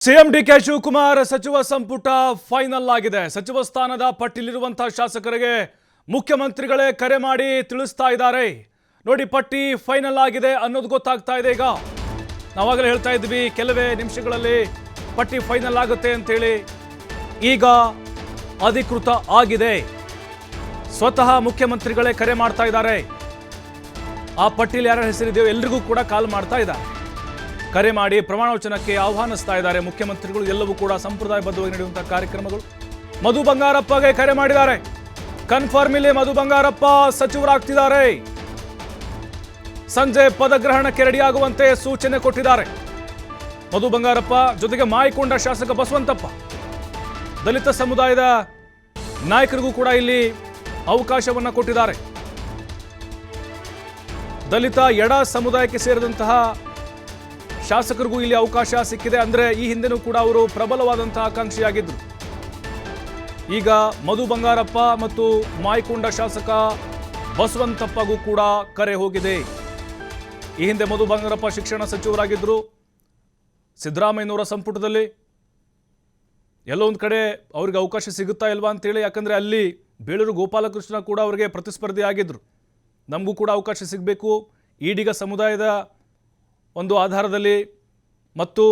CM DK Shivakumar ಸಚಿವ ಸಂಪುಟ final ಆಗಿದೆ. ಸಚಿವ ಸ್ಥಾನದ ಪಟ್ಟಿಲಿರುವಂತಹ ಶಾಸಕರಿಗೆ ಮುಖ್ಯಮಂತ್ರಿಗಳೇ ಕರೆ ಮಾಡಿ ತಿಳಿಸ್ತಾ ಇದ್ದಾರೆ. ನೋಡಿ, ಪಟ್ಟಿ ಫೈನಲ್ ಆಗಿದೆ ಅನ್ನೋದು ಗೊತ್ತಾಗ್ತಾ ಇದೆ. ಈಗ ನಾವಾಗಲೇ ಹೇಳ್ತಾ ಇದ್ವಿ ಕೆಲವೇ ನಿಮಿಷಗಳಲ್ಲಿ ಪಟ್ಟಿ ಫೈನಲ್ ಆಗುತ್ತೆ ಅಂತೇಳಿ. ಈಗ ಅಧಿಕೃತ ಆಗಿದೆ. ಸ್ವತಃ ಮುಖ್ಯಮಂತ್ರಿಗಳೇ ಕರೆ ಮಾಡ್ತಾ ಇದ್ದಾರೆ. ಆ ಪಟ್ಟಿಯಲ್ಲಿ ಯಾರ ಹೆಸರಿದೆಯೋ ಎಲ್ರಿಗೂ ಕೂಡ ಕಾಲ್ ಮಾಡ್ತಾ ಇದ್ದಾರೆ. ಕರೆ ಮಾಡಿ ಪ್ರಮಾಣ ವಚನಕ್ಕೆ ಆಹ್ವಾನಿಸ್ತಾ ಇದ್ದಾರೆ ಮುಖ್ಯಮಂತ್ರಿಗಳು. ಎಲ್ಲವೂ ಕೂಡ ಸಂಪ್ರದಾಯಬದ್ಧವಾಗಿ ನಡೆಯುವಂತಹ ಕಾರ್ಯಕ್ರಮಗಳು. ಮಧು ಬಂಗಾರಪ್ಪಗೆ ಕರೆ ಮಾಡಿದ್ದಾರೆ. ಕನ್ಫರ್ಮ್ ಇಲ್ಲಿ ಮಧು ಬಂಗಾರಪ್ಪ ಸಚಿವರಾಗ್ತಿದ್ದಾರೆ. ಸಂಜೆ ಪದಗ್ರಹಣಕ್ಕೆ ರೆಡಿಯಾಗುವಂತೆ ಸೂಚನೆ ಕೊಟ್ಟಿದ್ದಾರೆ ಮಧು ಬಂಗಾರಪ್ಪ. ಜೊತೆಗೆ ಮಾಯಕೊಂಡ ಶಾಸಕ ಬಸವಂತಪ್ಪ, ದಲಿತ ಸಮುದಾಯದ ನಾಯಕರಿಗೂ ಕೂಡ ಇಲ್ಲಿ ಅವಕಾಶವನ್ನ ಕೊಟ್ಟಿದ್ದಾರೆ. ದಲಿತ ಎಡ ಸಮುದಾಯಕ್ಕೆ ಸೇರಿದಂತಹ ಶಾಸಕರಿಗೂ ಇಲ್ಲಿ ಅವಕಾಶ ಸಿಕ್ಕಿದೆ. ಅಂದ್ರೆ ಈ ಹಿಂದೆನೂ ಕೂಡ ಅವರು ಪ್ರಬಲವಾದಂತಹ ಆಕಾಂಕ್ಷಿಯಾಗಿದ್ದರು. ಈಗ ಮಧು ಬಂಗಾರಪ್ಪ ಮತ್ತು ಮಾಯಕೊಂಡ ಶಾಸಕ ಬಸವಂತಪ್ಪಗೂ ಕೂಡ ಕರೆ ಹೋಗಿದೆ. ಈ ಹಿಂದೆ ಮಧು ಬಂಗಾರಪ್ಪ ಶಿಕ್ಷಣ ಸಚಿವರಾಗಿದ್ದರು ಸಿದ್ದರಾಮಯ್ಯನವರ ಸಂಪುಟದಲ್ಲಿ. ಎಲ್ಲೋ ಒಂದು ಕಡೆ ಅವ್ರಿಗೆ ಅವಕಾಶ ಸಿಗುತ್ತಾ ಇಲ್ವಾ ಅಂತೇಳಿ, ಯಾಕಂದ್ರೆ ಅಲ್ಲಿ ಬೇಳೂರು ಗೋಪಾಲಕೃಷ್ಣ ಕೂಡ ಅವರಿಗೆ ಪ್ರತಿಸ್ಪರ್ಧಿ ಆಗಿದ್ರು. ನಮಗೂ ಕೂಡ ಅವಕಾಶ ಸಿಗಬೇಕು, ಈಡಿಗ ಸಮುದಾಯದ ಒಂದು ಆಧಾರದಲ್ಲಿ ಮತ್ತು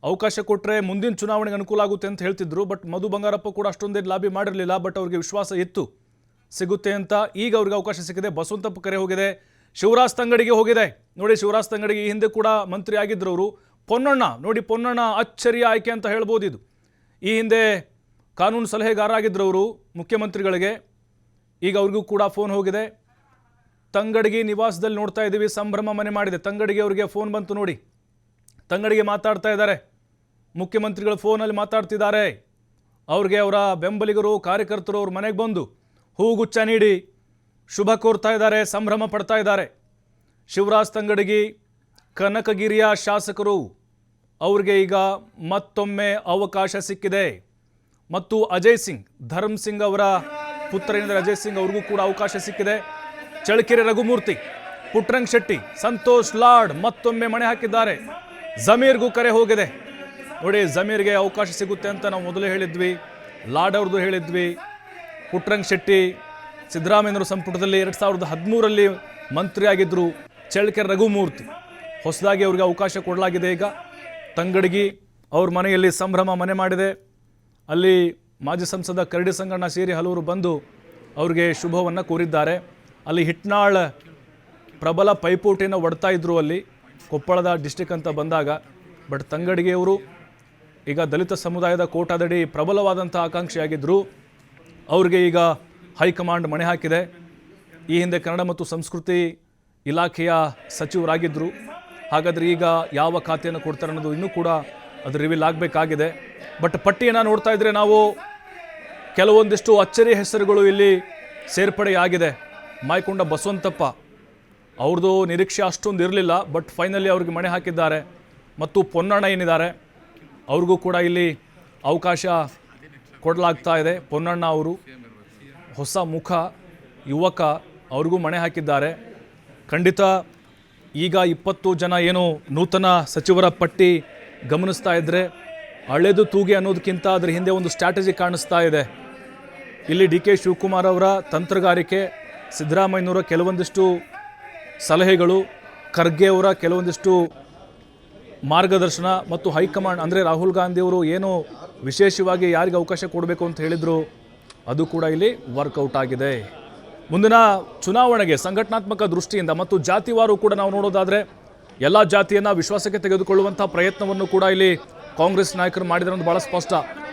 ಅವಕಾಶ ಕೊಟ್ಟರೆ ಮುಂದಿನ ಚುನಾವಣೆಗೆ ಅನುಕೂಲ ಆಗುತ್ತೆ ಅಂತ ಹೇಳ್ತಿದ್ರು. ಬಟ್ ಮಧು ಬಂಗಾರಪ್ಪ ಕೂಡ ಅಷ್ಟೊಂದೇನು ಲಾಬಿ ಮಾಡಿರಲಿಲ್ಲ. ಬಟ್ ಅವ್ರಿಗೆ ವಿಶ್ವಾಸ ಇತ್ತು ಸಿಗುತ್ತೆ ಅಂತ. ಈಗ ಅವ್ರಿಗೆ ಅವಕಾಶ ಸಿಕ್ಕಿದೆ. ಬಸವಂತಪ್ಪ ಕರೆ ಹೋಗಿದೆ. ಶಿವರಾಜ್ ತಂಗಡಿಗೆ ಹೋಗಿದೆ. ನೋಡಿ, ಶಿವರಾಜ್ ತಂಗಡಿಗೆ ಈ ಹಿಂದೆ ಕೂಡ ಮಂತ್ರಿ ಆಗಿದ್ರು ಅವರು. ಪೊನ್ನಣ್ಣ, ನೋಡಿ ಪೊನ್ನಣ್ಣ ಅಚ್ಚರಿಯ ಆಯ್ಕೆ ಅಂತ ಹೇಳ್ಬೋದು ಇದು. ಈ ಹಿಂದೆ ಕಾನೂನು ಸಲಹೆಗಾರ ಆಗಿದ್ರು ಅವರು ಮುಖ್ಯಮಂತ್ರಿಗಳಿಗೆ. ಈಗ ಅವ್ರಿಗೂ ಕೂಡ ಫೋನ್ ಹೋಗಿದೆ. ತಂಗಡಿಗೆ ನಿವಾಸದಲ್ಲಿ ನೋಡ್ತಾ ಇದ್ದೀವಿ, ಸಂಭ್ರಮ ಮನೆ ಮಾಡಿದೆ. ತಂಗಡಿಗೆ ಅವರಿಗೆ ಫೋನ್ ಬಂತು. ನೋಡಿ, ತಂಗಡಿಗೆ ಮಾತಾಡ್ತಾ ಇದ್ದಾರೆ ಮುಖ್ಯಮಂತ್ರಿಗಳು. ಫೋನಲ್ಲಿ ಮಾತಾಡ್ತಿದ್ದಾರೆ. ಅವ್ರಿಗೆ ಅವರ ಬೆಂಬಲಿಗರು, ಕಾರ್ಯಕರ್ತರು ಅವ್ರ ಮನೆಗೆ ಬಂದು ಹೂಗುಚ್ಛ ನೀಡಿ ಶುಭ ಕೋರ್ತಾ ಇದ್ದಾರೆ, ಸಂಭ್ರಮ ಪಡ್ತಾ ಇದ್ದಾರೆ. ಶಿವರಾಜ್ ತಂಗಡಿಗೆ ಕನಕಗಿರಿಯ ಶಾಸಕರು, ಅವ್ರಿಗೆ ಈಗ ಮತ್ತೊಮ್ಮೆ ಅವಕಾಶ ಸಿಕ್ಕಿದೆ. ಮತ್ತು ಅಜಯ್ ಸಿಂಗ್, ಧರ್ಮ್ ಸಿಂಗ್ ಅವರ ಪುತ್ರ ಏನಿದ್ದಾರೆ ಅಜಯ್ ಸಿಂಗ್, ಅವ್ರಿಗೂ ಕೂಡ ಅವಕಾಶ ಸಿಕ್ಕಿದೆ. ಚಳ್ಳಕೆರೆ ರಘುಮೂರ್ತಿ, ಪುಟ್ರಂಗ್ ಶೆಟ್ಟಿ, ಸಂತೋಷ್ ಲಾಡ್ ಮತ್ತೊಮ್ಮೆ ಮಣೆ ಹಾಕಿದ್ದಾರೆ. ಜಮೀರ್ಗೂ ಕರೆ ಹೋಗಿದೆ. ನೋಡಿ, ಜಮೀರ್ಗೆ ಅವಕಾಶ ಸಿಗುತ್ತೆ ಅಂತ ನಾವು ಮೊದಲೇ ಹೇಳಿದ್ವಿ. ಲಾಡ್ ಅವ್ರದ್ದು ಹೇಳಿದ್ವಿ. ಪುಟ್ರಂಗ್ ಶೆಟ್ಟಿ ಸಿದ್ದರಾಮಯ್ಯನವರ ಸಂಪುಟದಲ್ಲಿ 2013ರಲ್ಲಿ ಮಂತ್ರಿ ಆಗಿದ್ದರು. ಚಳ್ಳಕೆರೆ ರಘುಮೂರ್ತಿ, ಹೊಸದಾಗಿ ಅವ್ರಿಗೆ ಅವಕಾಶ ಕೊಡಲಾಗಿದೆ. ಈಗ ತಂಗಡಿಗೆ ಅವ್ರ ಮನೆಯಲ್ಲಿ ಸಂಭ್ರಮ ಮನೆ ಮಾಡಿದೆ. ಅಲ್ಲಿ ಮಾಜಿ ಸಂಸದ ಕರಡಿ ಸಂಗಣ್ಣ ಸೇರಿ ಹಲವರು ಬಂದು ಅವ್ರಿಗೆ ಶುಭವನ್ನು ಕೋರಿದ್ದಾರೆ. ಅಲ್ಲಿ ಹಿಟ್ನಾಳ್ ಪ್ರಬಲ ಪೈಪೋಟಿಯನ್ನು ಒಡ್ತಾ ಇದ್ರು ಅಲ್ಲಿ ಕೊಪ್ಪಳದ ಡಿಸ್ಟಿಕ್ ಅಂತ ಬಂದಾಗ. ಬಟ್ ತಂಗಡಿಗೆಯವರು ಈಗ ದಲಿತ ಸಮುದಾಯದ ಕೋಟಾದಡಿ ಪ್ರಬಲವಾದಂಥ ಆಕಾಂಕ್ಷಿಯಾಗಿದ್ದರು. ಅವ್ರಿಗೆ ಈಗ ಹೈಕಮಾಂಡ್ ಮಣೆ ಹಾಕಿದೆ. ಈ ಹಿಂದೆ ಕನ್ನಡ ಮತ್ತು ಸಂಸ್ಕೃತಿ ಇಲಾಖೆಯ ಸಚಿವರಾಗಿದ್ದರು. ಹಾಗಾದರೆ ಈಗ ಯಾವ ಖಾತೆಯನ್ನು ಕೊಡ್ತಾರೆ ಅನ್ನೋದು ಇನ್ನೂ ಕೂಡ ಅದು ರಿವೀಲ್ ಆಗಬೇಕಾಗಿದೆ. ಬಟ್ ಪಟ್ಟಿಯನ್ನು ನೋಡ್ತಾ ಇದ್ರೆ ನಾವು ಕೆಲವೊಂದಿಷ್ಟು ಅಚ್ಚರಿ ಹೆಸರುಗಳು ಇಲ್ಲಿ ಸೇರ್ಪಡೆಯಾಗಿದೆ. ಮಾಯಕೊಂಡ ಬಸವಂತಪ್ಪ ಅವ್ರದ್ದು ನಿರೀಕ್ಷೆ ಅಷ್ಟೊಂದು ಇರಲಿಲ್ಲ. ಬಟ್ ಫೈನಲಿ ಅವ್ರಿಗೆ ಮಣೆ ಹಾಕಿದ್ದಾರೆ. ಮತ್ತು ಪೊನ್ನಣ್ಣ ಏನಿದ್ದಾರೆ ಅವ್ರಿಗೂ ಕೂಡ ಇಲ್ಲಿ ಅವಕಾಶ ಕೊಡಲಾಗ್ತಾ ಇದೆ. ಪೊನ್ನಣ್ಣ ಅವರು ಹೊಸ ಮುಖ, ಯುವಕ, ಅವ್ರಿಗೂ ಮಣೆ ಹಾಕಿದ್ದಾರೆ. ಖಂಡಿತ ಈಗ 20 ಜನ ಏನು ನೂತನ ಸಚಿವರ ಪಟ್ಟಿ ಗಮನಿಸ್ತಾ ಇದ್ದರೆ ಹಳೆದು ತೂಗಿ ಅನ್ನೋದಕ್ಕಿಂತ ಅದರ ಹಿಂದೆ ಒಂದು ಸ್ಟ್ರಾಟಜಿ ಕಾಣಿಸ್ತಾ ಇದೆ. ಇಲ್ಲಿ ಡಿ ಕೆ ಶಿವಕುಮಾರ್ ಅವರ ತಂತ್ರಗಾರಿಕೆ, ಸಿದ್ದರಾಮಯ್ಯನವರ ಕೆಲವೊಂದಿಷ್ಟು ಸಲಹೆಗಳು, ಖರ್ಗೆ ಅವರ ಕೆಲವೊಂದಿಷ್ಟು ಮಾರ್ಗದರ್ಶನ ಮತ್ತು ಹೈಕಮಾಂಡ್ ಅಂದರೆ ರಾಹುಲ್ ಗಾಂಧಿಯವರು ಏನು ವಿಶೇಷವಾಗಿ ಯಾರಿಗೆ ಅವಕಾಶ ಕೊಡಬೇಕು ಅಂತ ಹೇಳಿದರು ಅದು ಕೂಡ ಇಲ್ಲಿ ವರ್ಕೌಟ್ ಆಗಿದೆ. ಮುಂದಿನ ಚುನಾವಣೆಗೆ ಸಂಘಟನಾತ್ಮಕ ದೃಷ್ಟಿಯಿಂದ ಮತ್ತು ಜಾತಿವಾರು ಕೂಡ ನಾವು ನೋಡೋದಾದರೆ ಎಲ್ಲ ಜಾತಿಯನ್ನು ವಿಶ್ವಾಸಕ್ಕೆ ತೆಗೆದುಕೊಳ್ಳುವಂಥ ಪ್ರಯತ್ನವನ್ನು ಕೂಡ ಇಲ್ಲಿ ಕಾಂಗ್ರೆಸ್ ನಾಯಕರು ಮಾಡಿದರೆ ಭಾಳ ಸ್ಪಷ್ಟ.